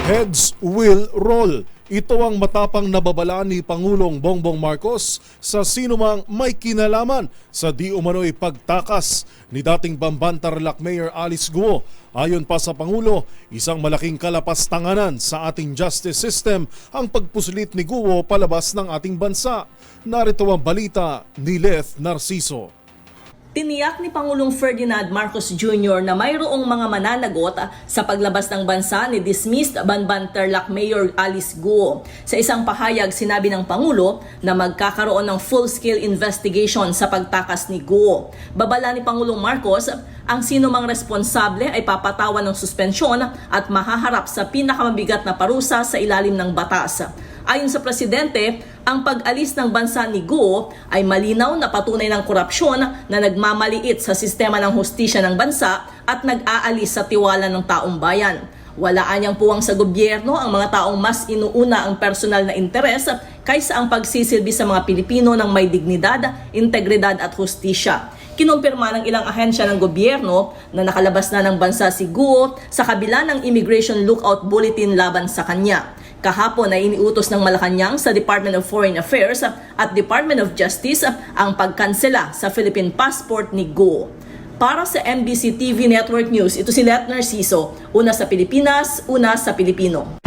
Heads will roll. Ito ang matapang nababala ni Pangulong Bongbong Marcos sa sinumang may kinalaman sa di umano'y pagtakas ni dating Bamban-Tarlac Mayor Alice Guo. Ayon pa sa Pangulo, isang malaking kalapastanganan sa ating justice system ang pagpuslit ni Guo palabas ng ating bansa. Narito ang balita ni Leth Narciso. Tiniyak ni Pangulong Ferdinand Marcos Jr. na mayroong mga mananagot sa paglabas ng bansa ni dismissed Bamban-Tarlac Mayor Alice Guo. Sa isang pahayag, sinabi ng Pangulo na magkakaroon ng full-scale investigation sa pagtakas ni Guo. Babala ni Pangulong Marcos, ang sinumang responsable ay papatawan ng suspensyon at mahaharap sa pinakamabigat na parusa sa ilalim ng batas. Ayon sa Presidente, ang pag-alis ng bansa ni Guo ay malinaw na patunay ng korupsyon na nagmamaliit sa sistema ng hustisya ng bansa at nag-aalis sa tiwala ng taong bayan. Wala anyang puwang sa gobyerno ang mga taong mas inuuna ang personal na interes kaysa ang pagsisilbi sa mga Pilipino ng may dignidad, integridad at hustisya. Kinumpirma ng ilang ahensya ng gobyerno na nakalabas na ng bansa si Guo sa kabila ng Immigration Lookout Bulletin laban sa kanya. Kahapon ay iniutos ng Malacanang sa Department of Foreign Affairs at Department of Justice ang pagkansela sa Philippine passport ni Guo. Para sa MBC TV Network News, ito si Leth Narciso, una sa Pilipinas, una sa Pilipino.